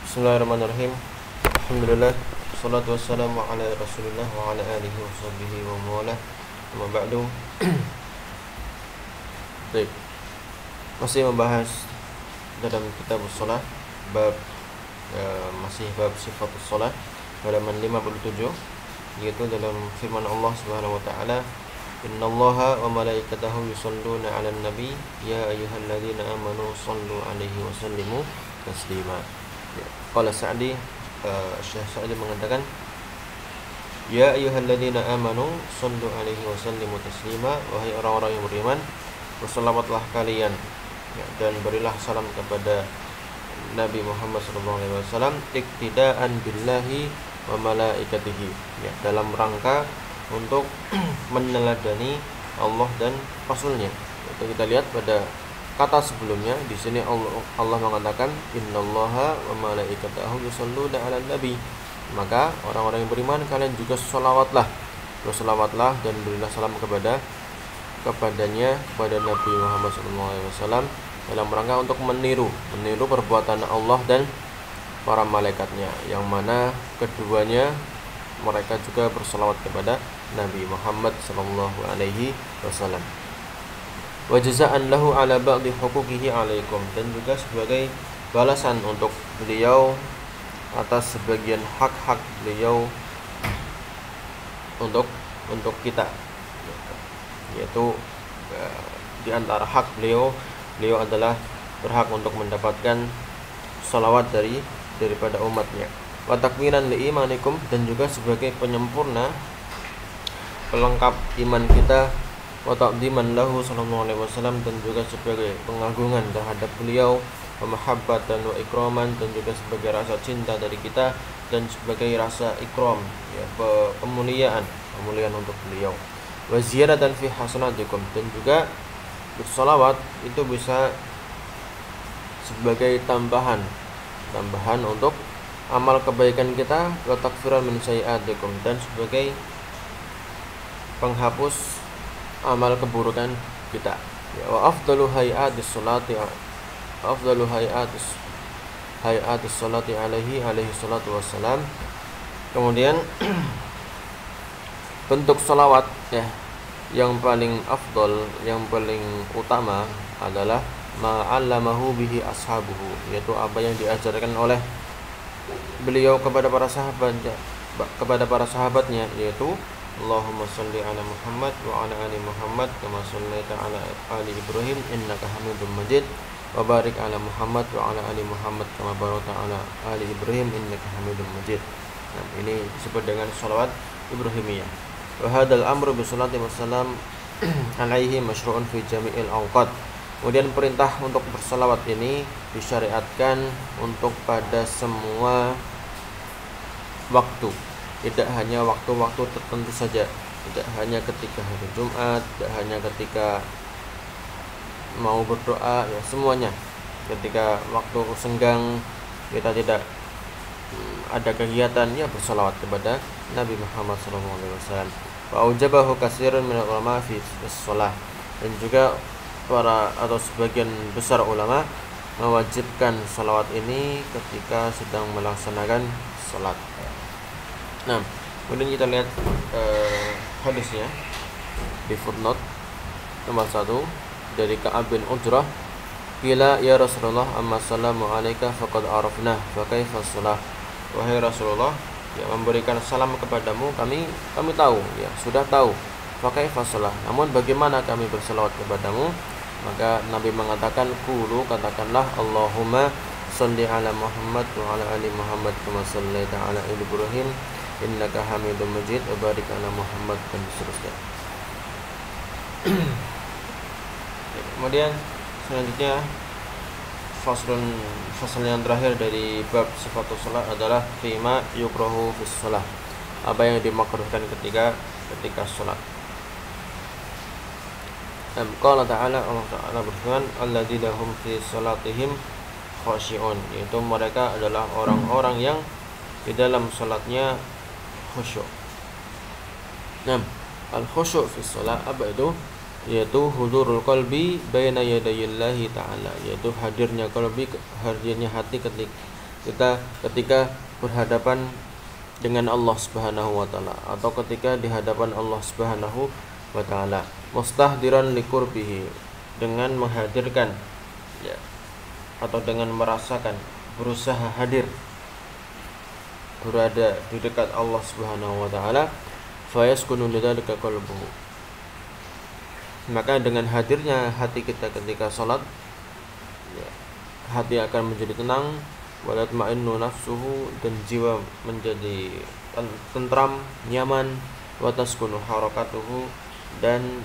Bismillahirrahmanirrahim. Alhamdulillah, salatu wassalamu ala Rasulillah wa ala alihi wa sahbihi wa mawalah. Amma ba'du. Baik. Masih membahas dalam kitab shalah bab masih bab sifatus shalah halaman 57, yaitu dalam firman Allah Subhanahu wa taala, innallaha wa malaikatahu yusholluna 'alan nabi ya ayyuhalladzina amanu shallu 'alaihi wa sallimu taslima. Qala Sa'di, Syekh Sa'di mengatakan, ya ayyuhalladzina amanu shallu 'alaihi wa sallimu taslima, wahai orang-orang yang beriman, berselawatlah kalian dan berilah salam kepada Nabi Muhammad SAW, iktidaan billahi wa malaikatihi, dalam rangka untuk meneladani Allah dan Rasulnya. Itu kita lihat pada kata sebelumnya, di sini Allah mengatakan innallaha wa malaikatahu yusholluna 'alan nabi. Maka orang-orang yang beriman, kalian juga berselawatlah dan berilah salam kepadanya, kepada Nabi Muhammad SAW, dalam rangka untuk meniru perbuatan Allah dan para malaikatnya, yang mana keduanya mereka juga berselawat kepada Nabi Muhammad SAW. Wa jazaan lahu ala ba'di huquqihi 'alaikum, dan juga sebagai balasan untuk beliau atas sebagian hak-hak beliau untuk kita, yaitu di antara hak beliau adalah berhak untuk mendapatkan salawat daripada umatnya. Wa takmilan li imanikum, dan juga sebagai penyempurna pelengkap iman kita. Wa ta'dhiman lahu sallallahu alaihi wasallam, dan juga sebagai pengagungan terhadap beliau. Wa mahabbatan wa ikraman, dan juga sebagai rasa cinta dari kita dan sebagai rasa ikram, pemuliaan untuk beliau. Wa ziyadatan fi hasanatikum, dan juga bersalawat itu bisa sebagai tambahan untuk amal kebaikan kita, wa takfiran min sayyi'atikum, dan sebagai penghapus amal keburukan kita. Wa afdalu hayatis salati alaihi salatu wassalam. Kemudian bentuk salawat yang paling afdal, yang paling utama adalah ma'allamahu bihi ashabuhu, yaitu apa yang diajarkan oleh beliau kepada para sahabatnya, yaitu Allahumma shalli ala Muhammad wa ala ali Muhammad kama shallaita ala ali Ibrahim innaka Hamidum Majid, wa barik ala Muhammad wa ala ali Muhammad kama barakta ala ali Ibrahim innaka Hamidum Majid. Nah, ini disebut dengan shalawat Ibrahimiyah. Wa hadzal amru bi sholati wassalam alaihi masyru'un fi jami'il awqat. Kemudian perintah untuk bersalawat ini disyariatkan untuk pada semua waktu, tidak hanya waktu-waktu tertentu saja, tidak hanya ketika hari Jumat, tidak hanya ketika mau berdoa, semuanya. Ketika waktu senggang kita tidak ada kegiatan, bersalawat kepada Nabi Muhammad SAW. Wa aujabahu katsirun min ulama fi shalah, dan juga sebagian besar ulama mewajibkan salawat ini ketika sedang melaksanakan salat. Nah, kemudian kita lihat hadisnya di footnote nomor 1 dari Ka'ab bin Ujrah. Qila ya Rasulullah amma salamu alayka faqad arafna fa kaifa shalah. Wahai Rasulullah, memberikan salam kepadamu kami tahu, sudah tahu. Fa kaifa shalah, namun bagaimana kami berselawat kepadamu? Maka Nabi mengatakan, qulu, katakanlah, Allahumma shalli ala Muhammad wa ala ali Muhammad kama shallaita ala ali Ibrahim innaka Hamidum Majid, wa barik ala Muhammad, dan seterusnya. Kemudian selanjutnya fasal yang terakhir dari bab sifatus shalah adalah fima yukrahu fis shalah, apa yang dimakruhkan ketika salat. Qala ta'ala, Allah Ta'ala berfirman, alladzina hum fi salatihim khashi'un, yaitu mereka adalah orang-orang yang di dalam salatnya khusyuk. Nah, al-khusyuk fi shalah apa itu? Yaitu hudurul qalbi baina yadayillahi ta'ala, yaitu hadirnya hati kita ketika berhadapan dengan Allah Subhanahu wa taala atau ketika di hadapan Allah Subhanahu wa taala, mustahdiran liqurbihi, dengan menghadirkan ya, atau dengan merasakan, berusaha hadir, berada di dekat Allah Subhanahu wa taala, fayaskunu lidzalika qalbuhu, maka dengan hadirnya hati kita ketika salat ya, hati akan menjadi tenang, walatma'innu nafsuhu, dan jiwa menjadi tentram, nyaman, wataskunu harakatuhu, dan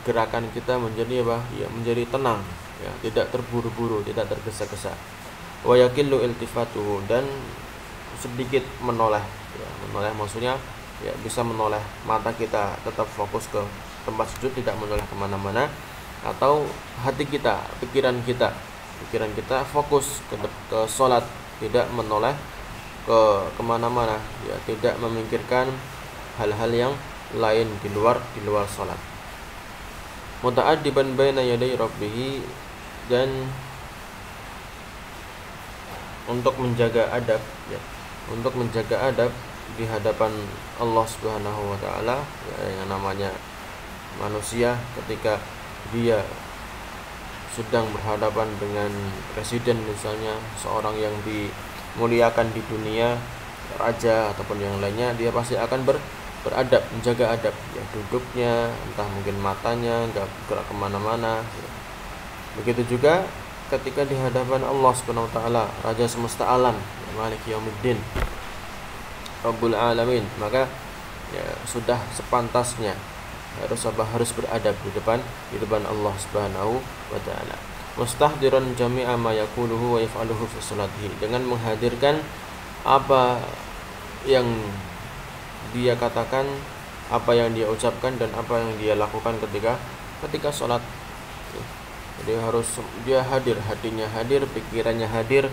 gerakan kita menjadi apa? Ya, menjadi tenang, ya, tidak terburu-buru, tidak tergesa-gesa. Wa yakillu iltifatuhu, dan sedikit menoleh, ya, menoleh maksudnya ya bisa menoleh, mata kita tetap fokus ke tempat sujud, tidak menoleh kemana-mana, atau hati kita, pikiran kita fokus ke sholat, tidak menoleh kemana-mana, ya, tidak memikirkan hal-hal yang lain di luar sholat. Muta'addiban baina yaday rabbih, dan untuk menjaga adab, ya, untuk menjaga adab di hadapan Allah Subhanahu wa taala, ya, yang namanya manusia ketika dia sedang berhadapan dengan presiden misalnya, seorang yang dimuliakan di dunia, raja ataupun yang lainnya, dia pasti akan beradab, menjaga adab, ya, duduknya, entah mungkin matanya enggak gerak kemana-mana, ya. Begitu juga ketika di hadapan Allah Subhanahu wa taala, Raja semesta alam, ya, Malik Yaumiddin, Rabbul Alamin, maka ya sudah sepantasnya harus beradab di depan Allah Subhanahu wa taala. Mustahdiran jami'a ma yaquluhu wa yaf'aluhu fi sholatihi, dengan menghadirkan apa yang dia katakan, apa yang dia ucapkan, dan apa yang dia lakukan ketika sholat. Jadi harus dia hadir, hatinya hadir, pikirannya hadir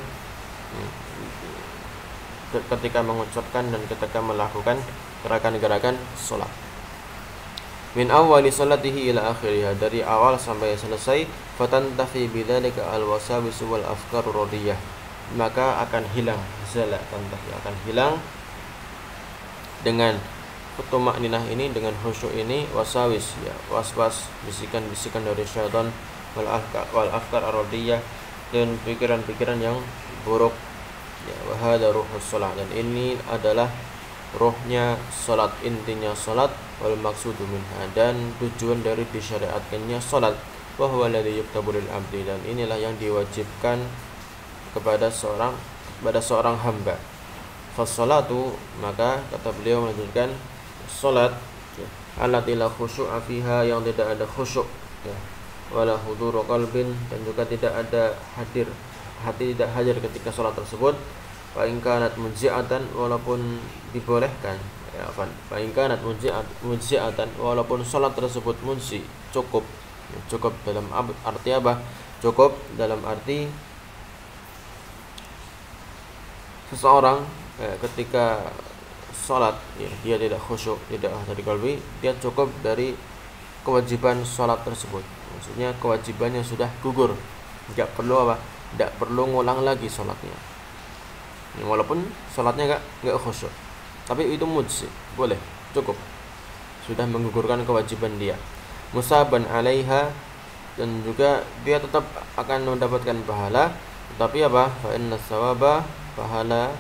ketika mengucapkan dan ketika melakukan gerakan-gerakan sholat. Min awali salatihi ila akhiriha, dari awal sampai selesai, fatantafi bidzalika alwasawis wal afkar radiyah, maka akan hilang, zala tantafi, akan hilang dengan tumakninah ini, dengan khusyuk ini, wasawis, ya, was-was, bisikan-bisikan dari syaitan, wal afkar radiyah, dan pikiran-pikiran yang buruk, ya, wa hadza ruhus shalah, dan ini adalah rohnya salat, intinya salat, wal maqsudu minha, dan tujuan dari disyariatkannya salat, wa huwa alladhi yuktabu lil abdi, dan inilah yang diwajibkan kepada seorang hamba. Fassalatu, maka kata beliau melanjutkan, salat ya, allati la khusyu'a fiha, yang tidak ada khusyuk, ya, wala huduru qalbin, dan juga tidak ada hadir, hati tidak hadir ketika salat tersebut. Fa in kanat mujzi'atan, walaupun dibolehkan, ya, fa in kanat mujzi'atan, walaupun salat tersebut mujzi, cukup, ya, cukup dalam arti apa? Cukup dalam arti seseorang ketika salat, ya, dia tidak khusyuk, tidak dari qalbi, dia cukup dari kewajiban salat tersebut. Maksudnya kewajibannya sudah gugur, tidak perlu apa? Tidak perlu ngulang lagi salatnya. Walaupun salatnya enggak khusyuk, tapi itu mujzi, boleh, cukup, sudah menggugurkan kewajiban dia. Musaban 'alaiha, dan juga dia tetap akan mendapatkan pahala, tetapi apa? Fa inna tsawaba, pahala,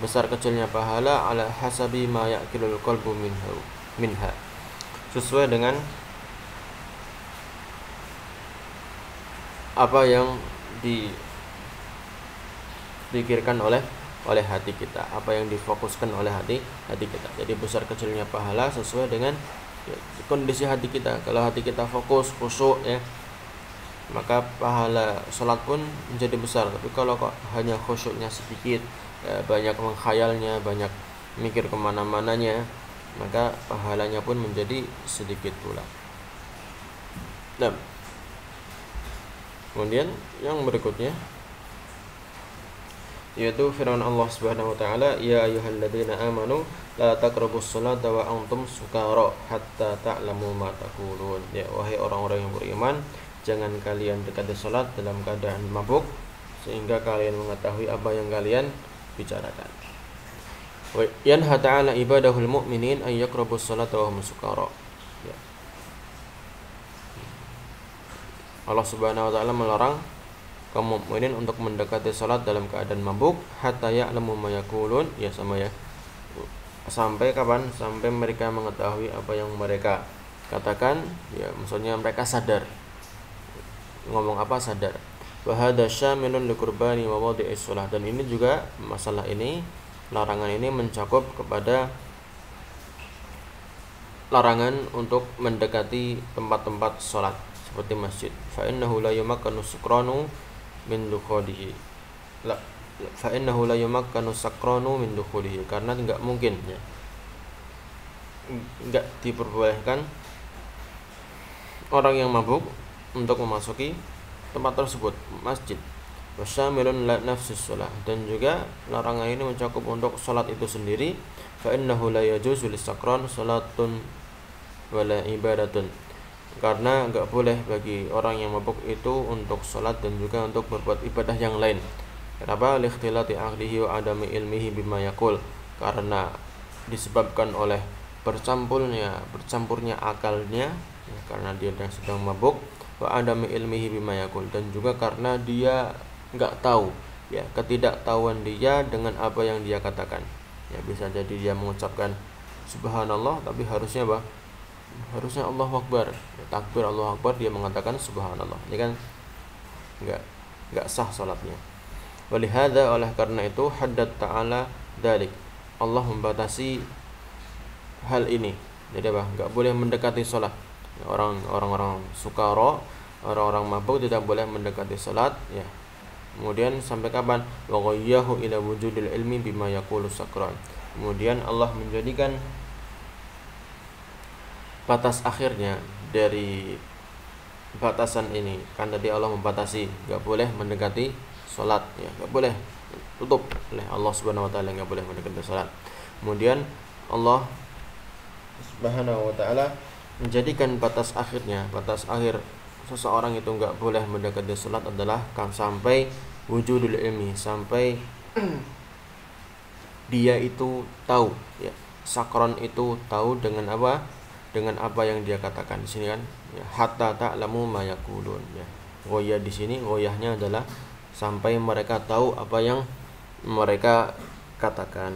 besar kecilnya pahala, ala hasabi ma ya'kilul qalbu minha, sesuai dengan apa yang dipikirkan oleh hati kita, apa yang difokuskan oleh hati kita. Jadi besar kecilnya pahala sesuai dengan, ya, kondisi hati kita. Kalau hati kita fokus, khusyuk, ya, maka pahala salat pun menjadi besar. Tapi kalau kok hanya khusyuknya sedikit, ya, banyak menghayalnya, banyak mikir kemana-mananya, maka pahalanya pun menjadi sedikit pula. Nah, kemudian yang berikutnya yaitu firman Allah Subhanahu wa taala, ya ayyuhalladzina amanu la taqrabus salata wa antum sukara hatta ta'lamu ma taqulun. Ya, wahai orang-orang yang beriman, jangan kalian dekati salat dalam keadaan mabuk sehingga kalian mengetahui apa yang kalian bicarakan. Wa yanha ta'ala ibadahul mu'minin ay yaqrabus salata wa hum sukara. Ya. Allah Subhanahu wa taala melarang kaum mukminin untuk mendekati salat dalam keadaan mabuk hatta ya'lamu ma yaqulun, ya sama ya. Sampai kapan? Sampai mereka mengetahui apa yang mereka katakan, ya maksudnya mereka sadar. Ngomong apa sadar. Wa hadza syamilun liqurbani wa wadhi'is shalah, dan ini juga masalah ini, larangan ini mencakup kepada larangan untuk mendekati tempat-tempat salat seperti masjid. Fa innahu la yumakkanu sukranu min dukhulihi. Fa innahu la yumakkanu sakranu min dukhulihi, karena tidak mungkin ya. Enggak diperbolehkan orang yang mabuk untuk memasuki tempat tersebut, masjid. Wasyamilun la nafsus shalah, dan juga larangan ini mencakup untuk salat itu sendiri. Fa innahu la yajuzu lis-sakran salatun wala ibadatun, karena enggak boleh bagi orang yang mabuk itu untuk salat dan juga untuk berbuat ibadah yang lain. Kenapa? Likhtilati aqlihi wa adami ilmihi bima yaqul, karena disebabkan oleh bercampurnya akalnya ya, karena dia sedang mabuk, wa adami ilmihi bima yaqul, dan juga karena dia enggak tahu ya, ketidaktahuan dia dengan apa yang dia katakan. Ya bisa jadi dia mengucapkan subhanallah tapi harusnya apa? Harusnya Allahu Akbar, ya, takbir Allahu Akbar, dia mengatakan subhanallah. Ini kan enggak sah salatnya. Walihada, oleh karena itu haddad ta'ala dzalik, Allah membatasi hal ini. Jadi apa? Enggak boleh mendekati salat. Orang-orang sukara, orang-orang mabuk tidak boleh mendekati salat ya. Kemudian sampai kapan? Wa ghayyahu ila wujudil ilmi bima yaqulu sakran. Kemudian Allah menjadikan batas akhirnya dari batasan ini. Kan tadi Allah membatasi enggak boleh mendekati salat ya, enggak boleh, tutup oleh Allah Subhanahu wa taala, enggak boleh mendekati salat. Kemudian Allah Subhanahu wa taala menjadikan batas akhirnya, batas akhir seseorang itu enggak boleh mendekati salat adalah sampai wujudul ilmi, sampai dia itu tahu ya. Sakron itu tahu dengan apa? Dengan apa yang dia katakan di sini kan ya, hatta ta'lamu ma yaqulun ya. Ghoyah di sini ghoyahnya adalah sampai mereka tahu apa yang mereka katakan.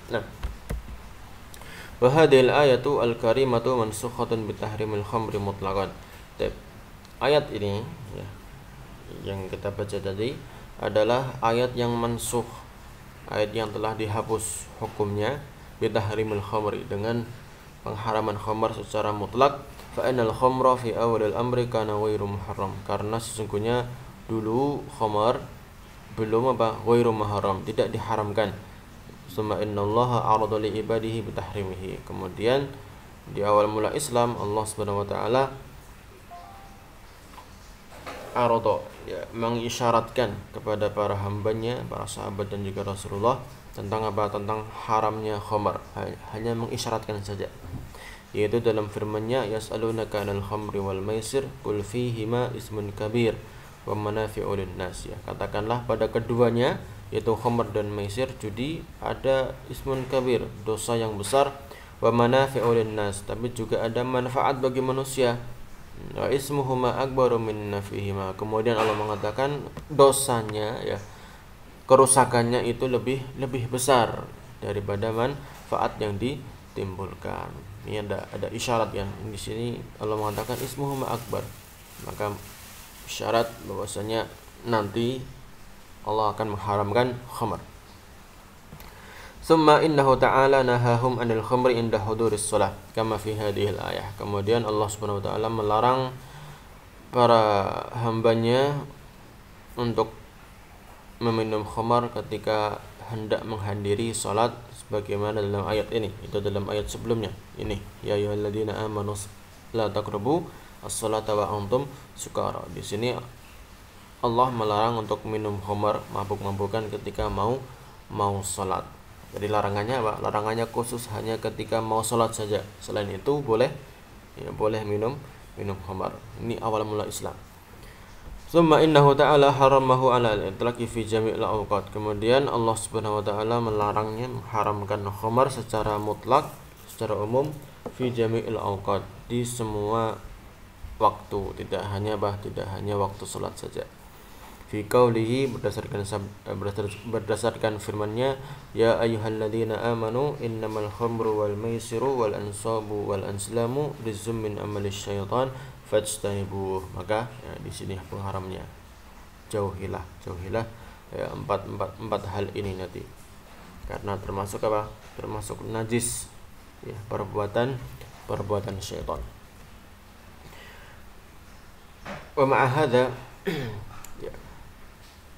Nah, wa hadhil ayatu al-karimatu mansukhatun bi tahrimil khamri mutlaqan. Ayat ini ya, yang kita baca tadi adalah ayat yang mansukh, ayat yang telah dihapus hukumnya bi tahrimil khamri, dengan pengharaman khamar secara mutlak. Fa innal khamra fi awalil amri kana ghairu muharram, karena sesungguhnya dulu khamar belum apa? Ghairu muharram, tidak diharamkan. Summa innallaha arada li ibadihi bi tahrimihi, kemudian di awal mula Islam Allah Subhanahu wa taala arada ya, mengisyaratkan kepada para hambanya, para sahabat dan juga Rasulullah tentang apa? Tentang haramnya khamar, hanya mengisyaratkan saja, yaitu dalam firman-Nya yas'alunaka 'anil khamri wal maisir qul fihima ismun kabir wa manafi'u lin-nas ya. Katakanlah pada keduanya, yaitu khamr dan maisir, judi, ada ismun kabir, dosa yang besar, wa manafi'u lin-nas, tapi juga ada manfaat bagi manusia, wa ismuhuma akbaru min nafihima. Kemudian Allah mengatakan dosanya ya, kerusakannya itu lebih besar daripada manfaat yang ditimbulkan. Ini ada isyarat ya. Di sini Allah mengatakan ismuhuma akbar, maka isyarat bahwasanya nanti Allah akan mengharamkan khamar. Summa innahu ta'ala nahahum 'anil khamri inda huduris shalah kama fi hadhil ayah. Kemudian Allah Subhanahu wa taala melarang para hambanya untuk meminum khamar ketika hendak menghadiri salat, sebagaimana dalam ayat ini. Itu dalam ayat sebelumnya. Ini ya ayyuhalladzina amanu la taqrabu as-salata wa antum sukara. Di sini Allah melarang untuk minum khamar, mabuk-mabukan ketika mau salat. Jadi larangannya apa? Larangannya khusus hanya ketika mau salat saja. Selain itu boleh ya, boleh minum khamar. Ini awal mula Islam. Tsumma innahu ta'ala haramahu 'ala al-itlaqi fi jami'il awqat. Kemudian Allah Subhanahu wa taala melarangnya, mengharamkan khamar secara mutlak, secara umum, fi jami'il awqat, di semua waktu, tidak hanya waktu salat saja. Fi qaulihi, berdasarkan firman-Nya, ya ayyuhalladzina amanu innamal khamru wal maisiru wal ansabu wal anslamu rizqum min amalis syaitan fajtanibuh. Maka ya, di sini pengharamnya, jauhilah ya, empat hal ini nanti, karena termasuk apa? Termasuk najis ya, perbuatan syaitan. Wa ma'a hadza ya,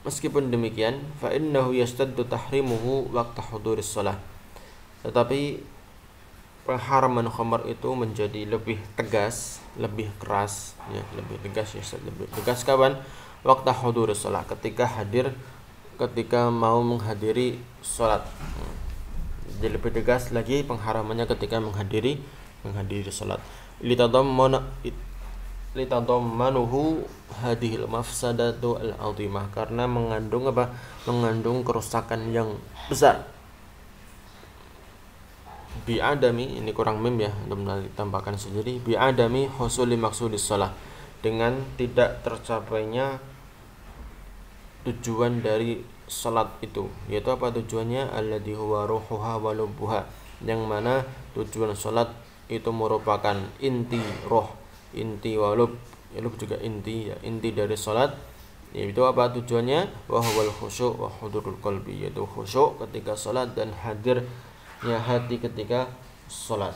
meskipun demikian, fa innahu yastaddu tahrimuhu waqta huduris shalah, tetapi pengharaman khamar itu menjadi lebih tegas, lebih keras ya, lebih tegas kapan? Waqta huduris shalah, ketika mau menghadiri salat. Jadi lebih tegas lagi pengharamannya ketika menghadiri salat. Litadammanuhu hadhil mafsadatu al-'azimah, karena mengandung apa? Mengandung kerusakan yang besar. Bi'adami, ini kurang mim ya, untuk ditambahkan sendiri, bi'adami husuli maqsudis shalah, dengan tidak tercapainya tujuan dari salat itu. Yaitu apa tujuannya? Alladhi huwa ruhuha wa lubbuha, yang mana tujuan salat itu merupakan inti roh, inti wa lub, ya lub juga inti ya, inti dari salat. Yaitu apa tujuannya? Wa huwal khusyu' wa hudurul qalbi, yaitu khusyuk ketika salat dan hadirnya hati ketika salat.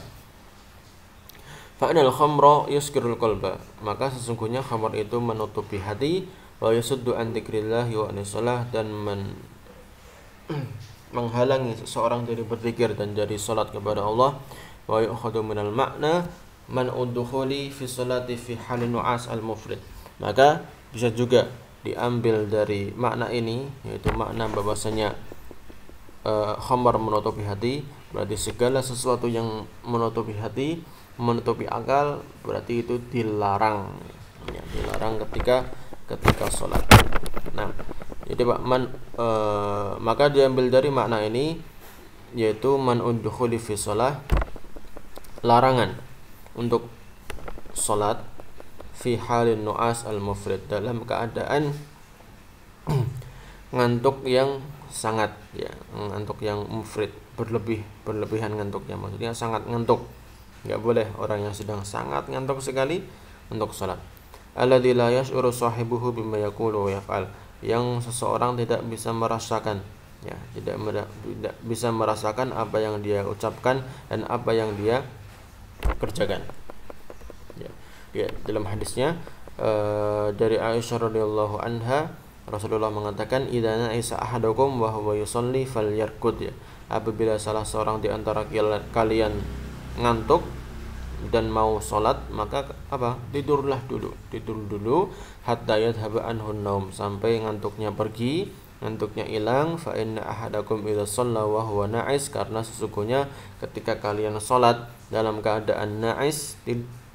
Fa'inal khamra yuskirul qalba, maka sesungguhnya khamar itu menutupi hati, wa yasuddu an dzikrillah wa anis shalah, dan menghalangi seseorang dari berzikir dan dari salat kepada Allah. Wa yu'khadhu minal ma'na man udkhuli fi sholati fi halin nu'as al-mufrid, maka bisa juga diambil dari makna ini, yaitu makna bahwasanya khamar menutupi hati, berarti segala sesuatu yang menutupi hati, menutupi akal, berarti itu dilarang ya, dilarang ketika sholat. Nah, jadi Pak maka diambil dari makna ini, yaitu man udkhuli fi shalah, larangan untuk sholat, fi halin nu'as al-mufrid, dalam keadaan ngantuk yang sangat ya, ngantuk yang mufrid, berlebihan ngantuknya, maksudnya sangat ngantuk. Enggak boleh orang yang sedang sangat ngantuk sekali untuk sholat. Alladzi la yash'uru sahibuhu bima yaqulu wa yaf'al, yang seseorang tidak bisa merasakan ya, tidak bisa merasakan apa yang dia ucapkan dan apa yang dia kerjakan. Ya, dalam hadisnya dari Aisyah radhiyallahu anha, Rasulullah mengatakan, idza na'isa ahadukum wa huwa yusalli falyarqud, ya, apabila salah seorang di antara kalian ngantuk dan mau salat, maka apa? Tidur dulu hatta yadhhaba anhu naum, sampai ngantuknya pergi, ngantuknya hilang. Fa inna ahadakum idza shalla wa huwa na'is, karena sesungguhnya ketika kalian salat dalam keadaan na'is,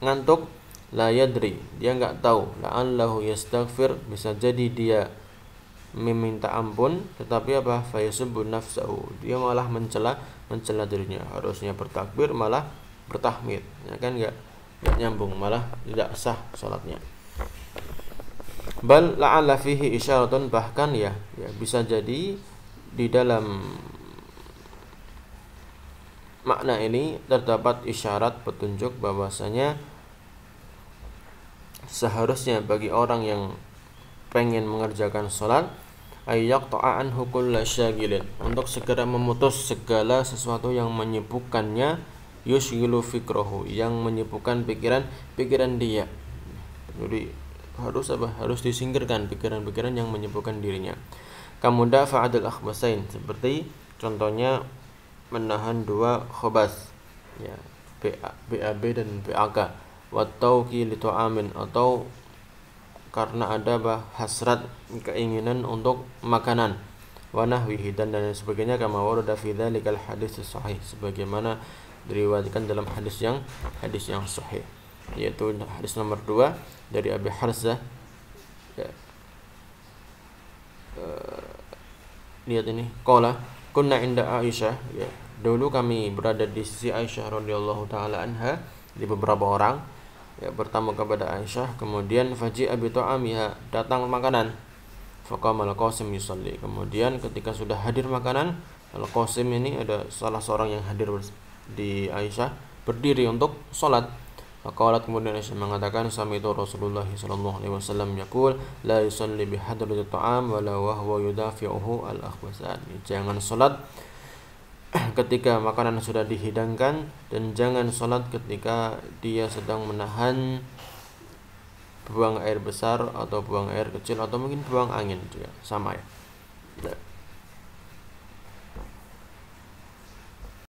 ngantuk, la yadri, dia enggak tahu, la'allahu yastaghfir, bisa jadi dia meminta ampun, tetapi apa? Fayasubbu nafsahu, dia malah mencela dirinya. Harusnya bertakbir malah bertahmid, ya kan, enggak nyambung, malah tidak sah salatnya. Bal la'alla fihi isyaratun, bahkan ya bisa jadi di dalam makna ini terdapat isyarat, petunjuk bahwasanya seharusnya bagi orang yang pengen mengerjakan sholat, ayyaqta'a anhu kulla syagilin, untuk segera memutus segala sesuatu yang menyibukkannya, yushghilu fikrahu, yang menyibukkan pikiran dia. Jadi harus disingkirkan pikiran-pikiran yang menyibukkan dirinya. Kamuda fa'adul akhbasain, seperti contohnya menahan dua khobas ya, BAB dan BAK, watauki li ta'amin, atau karena ada hasrat, keinginan untuk makanan, wa nahwihi, dan sebagainya, kama warada fi dzalikal hadits sahih, sebagaimana diriwayatkan dalam hadis yang sahih, yaitu hadis nomor 2 dari Abi Harzah ya, lihat ini, qala kunna inda Aisyah, ya, dulu kami berada di sisi Aisyah radhiyallahu taala anha, di beberapa orang, ya, bertamu kepada Aisyah, kemudian faji'a bi ta'amiha, datang makanan, faqama al-Qasim yusalli, kemudian ketika sudah hadir makanan, al-Qasim ini ada salah seorang yang hadir di Aisyah, berdiri untuk sholat. Faqalat, kemudian Aisyah mengatakan, sami'tu Rasulullah sallallahu alaihi wasallam yaqul la yusalli bi hadratit ta'am wala wa huwa yudafi'uhu al-akhbasan. Jangan salat ketika makanan sudah dihidangkan, dan jangan salat ketika dia sedang menahan buang air besar atau buang air kecil atau mungkin buang angin juga sama, ya.